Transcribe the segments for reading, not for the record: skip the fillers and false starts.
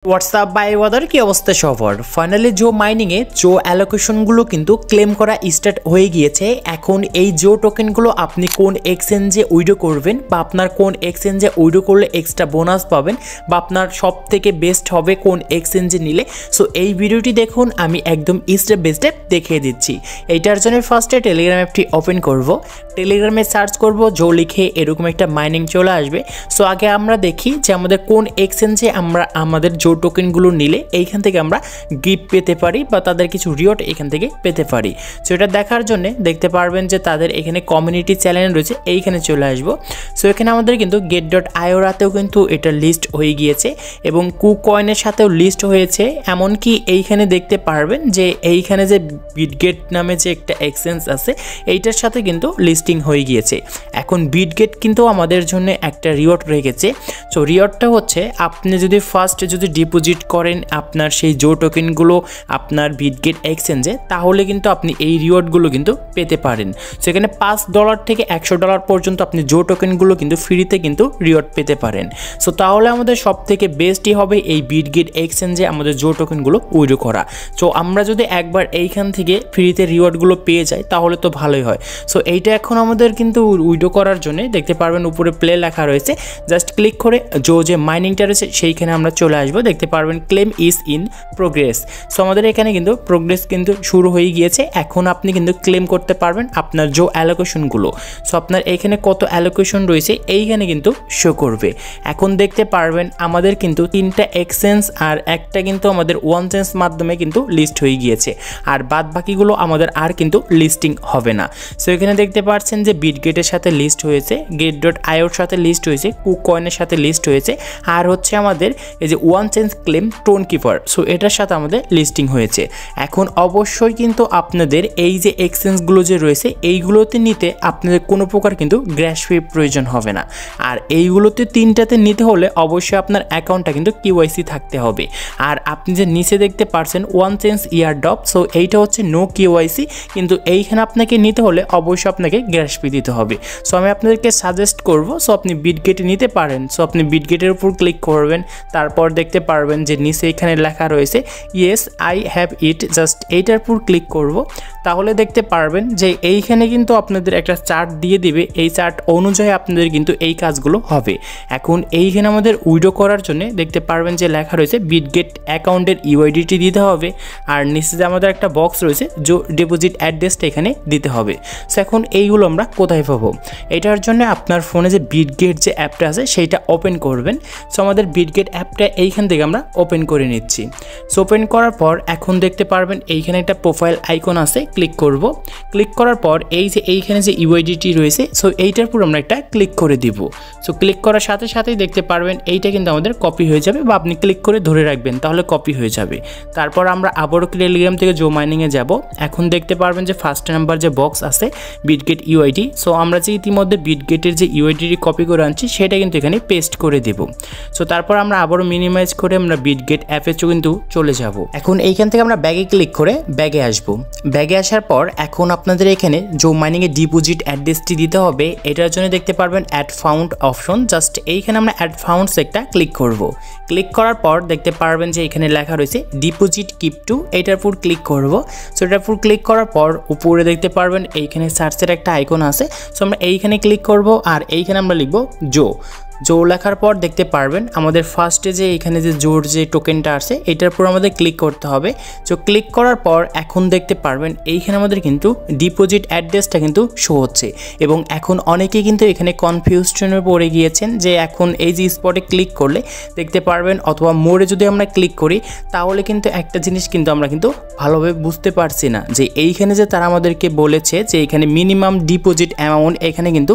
WhatsApp by ওয়াদার কি অবস্থা সবার ফাইনালি জো মাইনিংয়ে জো অ্যালোকেশনগুলো কিন্তু ক্লেম করা স্টার্ট হয়ে গিয়েছে। এখন এই জো টোকেনগুলো আপনি কোন এক্সচেঞ্জে উইড্রো করবেন বা আপনার কোন এক্সচেঞ্জে উইড্রো করলে এক্সট্রা বোনাস পাবেন বা আপনার সব থেকে বেস্ট হবে কোন এক্সচেঞ্জে নিলে। সো এই ভিডিওটি দেখুন, আমি একদম স্টেপ বাই স্টেপ দেখিয়ে দিচ্ছি। এইটার জন্য ফার্স্টে টেলিগ্রাম অ্যাপটি ওপেন করব, টেলিগ্রামে সার্চ করব জো লিখে এরকম একটা মাইনিং চলে আসবে। সো আগে আমরা দেখি যে আমাদের কোন এক্সচেঞ্জে আমরা আমাদের জো টোকেনগুলো নিলে এইখান থেকে আমরা গিফট পেতে পারি বা তাদের কিছু রিওয়ার্ড এখান থেকে পেতে পারি। সো এটা দেখার জন্য দেখতে পারবেন যে তাদের এখানে কমিউনিটি চ্যানেল রয়েছে, এইখানে চলে আসবো। সো এখানে আমাদের কিন্তু get.io রাতেও কিন্তু এটা লিস্ট হয়ে গিয়েছে এবং কুকয়েনের সাথেও লিস্ট হয়েছে। এমনকি এইখানে দেখতে পারবেন যে এইখানে যে বিটগেট নামে যে একটা এক্সচেঞ্জ আছে এইটার সাথে কিন্তু লিস্টিং হয়ে গিয়েছে। এখন বিটগেট কিন্তু আমাদের জন্য একটা রিওয়ার্ড রেখেছে। সো রিওয়ার্ডটা হচ্ছে আপনি যদি ফার্স্ট ডিপোজিট করেন আপনার সেই জো টোকেনগুলো আপনার বিটগেট এক্সচেঞ্জে, তাহলে কিন্তু আপনি এই রিওয়ার্ডগুলো কিন্তু পেতে পারেন। সেখানে $5 থেকে $100 পর্যন্ত আপনি জো টোকেনগুলো কিন্তু ফ্রিতে কিন্তু রিওয়ার্ড পেতে পারেন। সো তাহলে আমাদের সব থেকে বেস্টই হবে এই বিটগেট এক্সচেঞ্জে আমাদের জো টোকেনগুলো উইড্রো করা। সো আমরা যদি একবার এইখান থেকে ফ্রিতে রিওয়ার্ডগুলো পেয়ে যাই তাহলে তো ভালোই হয়। সো এইটা এখন আমাদের কিন্তু উইড্রো করার জন্য দেখতে পারবেন উপরে প্লে লেখা রয়েছে, জাস্ট ক্লিক করে যে মাইনিংটা রয়েছে সেইখানে আমরা চলে আসবো। দেখতে পারবেন claim is in progress. So আমাদের এখানে কিন্তু প্রোগ্রেস কিন্তু শুরু হয়ে গিয়েছে। এখন আপনি কিন্তু ক্লেম করতে পারবেন আপনার জো অ্যালোকেশনগুলো। সো আপনার এখানে কত অ্যালোকেশন রয়েছে এইখানে কিন্তু শো করবে। এখন দেখতে পারবেন আমাদের কিন্তু 3টা এক্সচেঞ্জ আর একটা কিন্তু আমাদের ওয়ান চেঞ্জ মাধ্যমে কিন্তু লিস্ট হয়ে গিয়েছে, আর বাদ বাকিগুলো আমাদের আর কিন্তু লিস্টিং হবে না। সো এখানে দেখতে পাচ্ছেন যে বিটগেটের সাথে লিস্ট হয়েছে, get.ioর সাথে লিস্ট হয়েছে, কুকয়েনের সাথে লিস্ট হয়েছে, আর হচ্ছে আমাদের এই যে one change claim tone keeper, so এটার সাথে আমাদের লিস্টিং হয়েছে। এখন অবশ্যই কিন্তু আপনাদের এই যে এক্সচেঞ্জগুলো যে রয়েছে এইগুলোতে নিতে আপনাদের কোনো প্রকার কিন্তু গ্যাস ফি প্রয়োজন হবে না। আর এইগুলোতে 3টাতে নিতে হলে অবশ্যই আপনার অ্যাকাউন্টটা কিন্তু কিওয়াইসি থাকতে হবে। আর আপনি যে নিচে দেখতে পাচ্ছেন ওয়ান চেঞ্জ ইয়ারড্রপ, সো এইটা হচ্ছে নো কিওয়াইসি, কিন্তু এইখানে আপনাকে নিতে হলে অবশ্যই আপনাকে গ্যাস ফি দিতে হবে। সো আমি আপনাদেরকে সাজেস্ট করব, সো আপনি বিটগেটে নিতে পারেন। সো আপনি বিটগেটের উপর ক্লিক করবেন, তারপর দেখতে পারবেন যে নিচে এখানে লেখা রয়েছে yes I have it, just এইটার উপর ক্লিক করব। তাহলে দেখতে পারবেন যে এইখানে কিন্তু আপনাদের একটা চার্ট দিয়ে দিবে, এই চার্ট অনুযায়ী আপনাদের কিন্তু এই কাজগুলো হবে। এখন এইখানে আমাদের উইড্রো করার জন্য দেখতে পারবেন যে লেখা রয়েছে বিটগেট অ্যাকাউন্টের ইউআইডিটি দিতে হবে, আর নিচে যে আমাদের একটা বক্স রয়েছে জো ডিপোজিট অ্যাড্রেসটা এখানে দিতে হবে। সো এখন এইগুলো আমরা কোথায় পাবো? এটার জন্য আপনার ফোনে যে বিটগেট যে অ্যাপটা আছে সেইটা ওপেন করবেন। সো আমাদের বিটগেট অ্যাপটা এইখান থেকে আমরা ওপেন করে নিচ্ছি। সো ওপেন করার পর এখন দেখতে পারবেন এইখানে একটা প্রোফাইল আইকন আছে, ক্লিক করব। ক্লিক করার পর এই যে এইখানে যে ইউআইডিটি রয়েছে, সো এইটার উপর আমরা একটা ক্লিক করে দিব। সো ক্লিক করার সাথে সাথেই দেখতে পারবেন এইটা কিন্তু আমাদের কপি হয়ে যাবে, বা আপনি ক্লিক করে ধরে রাখবেন তাহলে কপি হয়ে যাবে। তারপর আমরা আবারও টেলিগ্রাম থেকে জো মাইনিংয়ে যাব। এখন দেখতে পারবেন যে ফার্স্ট নাম্বার যে বক্স আছে বিটগেট ইউআইডি, সো আমরা যে ইতিমধ্যে বিটগেটের যে ইউআইডিটি কপি করে আনছি সেটা কিন্তু এখানে পেস্ট করে দেব। সো তারপর আমরা আবারও মিনিমাইজ করে আমরা বিটগেট অ্যাপে কিন্তু চলে যাব। এখন এইখান থেকে আমরা ব্যাগে ক্লিক করে ব্যাগে আসব। ব্যাগে আসার পর এখন আপনাদের এখানে জো মাইনিংয়ে ডিপোজিট অ্যাড্রেসটি দিতে হবে। এটার জন্য দেখতে পারবেন অ্যাড ফাউন্ড অপশন, জাস্ট এইখানে আমরা অ্যাড ফাউন্ডস একটা ক্লিক করব। ক্লিক করার পর দেখতে পারবেন যে এখানে লেখা রয়েছে ডিপোজিট কিপ টু, এটার উপর ক্লিক করব। সো এটার উপর ক্লিক করার পর উপরে দেখতে পারবেন এইখানে সার্চের একটা আইকন আছে, সো আমরা এইখানে ক্লিক করব আর এইখানে আমরা লিখব জো লেখার পর দেখতে পারবেন আমাদের ফার্স্টে যে এখানে যে জোর যে টোকেনটা আছে এটার উপর আমাদের ক্লিক করতে হবে। সো ক্লিক করার পর এখন দেখতে পারবেন এইখানে আমাদের কিন্তু ডিপোজিট অ্যাড্রেসটা কিন্তু শো হচ্ছে, এবং এখন অনেকেই কিন্তু এখানে কনফিউশনে পড়ে গিয়েছেন যে এখন এই যে স্পটে ক্লিক করলে দেখতে পারবেন অথবা মোড়ে যদি আমরা ক্লিক করি তাহলে কিন্তু একটা জিনিস কিন্তু আমরা কিন্তু ভালোভাবে বুঝতে পারছি না যে এইখানে যে তারা আমাদেরকে বলেছে যে এখানে মিনিমাম ডিপোজিট অ্যামাউন্ট এখানে কিন্তু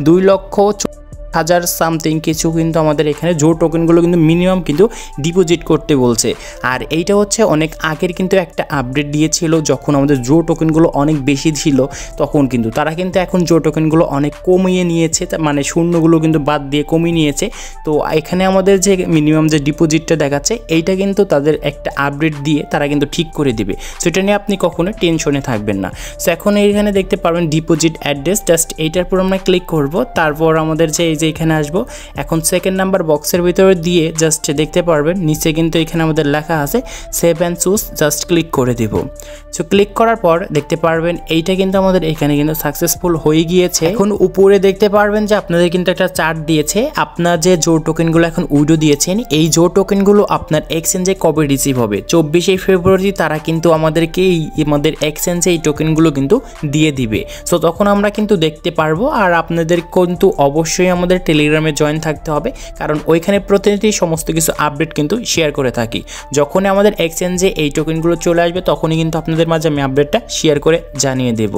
2,00,000 সামথিং কিছু কিন্তু আমাদের এখানে জো টোকেনগুলো কিন্তু মিনিমাম কিন্তু ডিপোজিট করতে বলছে। আর এইটা হচ্ছে অনেক আগের কিন্তু একটা আপডেট দিয়েছিল, যখন আমাদের জো টোকেনগুলো অনেক বেশি ছিল তখন কিন্তু তারা কিন্তু এখন জো টোকেনগুলো অনেক কমিয়ে নিয়েছে, মানে শূন্যগুলো কিন্তু বাদ দিয়ে কমিয়ে নিয়েছে। তো এখানে আমাদের যে মিনিমাম যে ডিপোজিটটা দেখাচ্ছে এইটা কিন্তু তাদের একটা আপডেট দিয়ে তারা কিন্তু ঠিক করে দিবে। সো এটা নিয়ে আপনি কখনো টেনশনে থাকবেন না। সো এখন এইখানে দেখতে পারবেন ডিপোজিট অ্যাড্রেস, জাস্ট এইটার উপর আমরা ক্লিক করব। তারপর আমাদের যে এই যে এখানে আসবো। এখন সেকেন্ড নাম্বার বক্সের ভিতরে দিয়ে জাস্ট দেখতে পারবেন নিচে কিন্তু এখানে আমাদের লেখা আছে save and choose, just click করে দিব। সো ক্লিক করার পর দেখতে পারবেন এইটা কিন্তু আমাদের এখানে কিন্তু সাকসেসফুল হয়ে গিয়েছে। এখন উপরে দেখতে পারবেন যে আপনাদের কিন্তু একটা চার্ট দিয়েছে, আপনার যে জো টোকেনগুলো এখন উইডো দিয়েছেন এই জো টোকেনগুলো আপনার এক্সচেঞ্জে কবে রিসিভ হবে। 24 ফেব্রুয়ারি তারা কিন্তু আমাদেরকে আমাদের এক্সচেঞ্জে এই টোকেনগুলো কিন্তু দিয়ে দিবে। সো তখন আমরা কিন্তু দেখতে পারবো। আর আপনাদের কিন্তু অবশ্যই আমাদের টেলিগ্রামে জয়েন থাকতে হবে, কারণ ওইখানে প্রতিনিধি সমস্ত কিছু আপডেট কিন্তু শেয়ার করে থাকি। যখনই আমাদের এক্সচেঞ্জে এই টোকেনগুলো চলে আসবে তখনই কিন্তু আপনাদের মাঝে আমি আপডেটটা শেয়ার করে জানিয়ে দেব।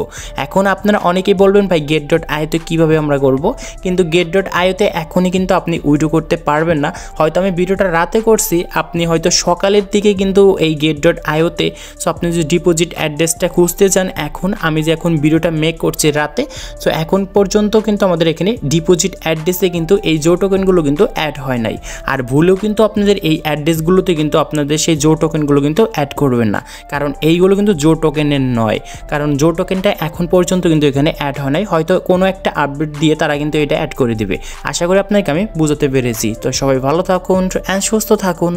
এখন আপনারা অনেকেই বলবেন ভাই get.io কীভাবে আমরা করব, কিন্তু get.io তে এখনই কিন্তু আপনি উইড্রো করতে পারবেন না। হয়তো আমি ভিডিওটা রাতে করছি, আপনি হয়তো সকালের দিকে কিন্তু এই get.io তে। সো আপনি যদি ডিপোজিট অ্যাড্রেসটা খুঁজতে চান, এখন আমি যে এখন ভিডিওটা মেক করছি রাতে, সো এখন পর্যন্ত কিন্তু আমাদের এখানে ডিপোজিট অ্যাড্রেসে কিন্তু এই জো টোকেনগুলো কিন্তু অ্যাড হয় নাই। আর ভুলেও কিন্তু আপনাদের এই অ্যাড্রেসগুলোতে কিন্তু আপনাদের সেই জো টোকেনগুলো কিন্তু অ্যাড করবেন না, কারণ এইগুলো কিন্তু জো টোকেনের নয়। কারণ জো টোকেনটা এখন পর্যন্ত কিন্তু এখানে অ্যাড হয় নাই, হয়তো কোনো একটা আপডেট দিয়ে তারা কিন্তু এটা অ্যাড করে দিবে। আশা করি আপনাকে আমি বুঝাতে পেরেছি। তো সবাই ভালো থাকুন অ্যান্ড সুস্থ থাকুন।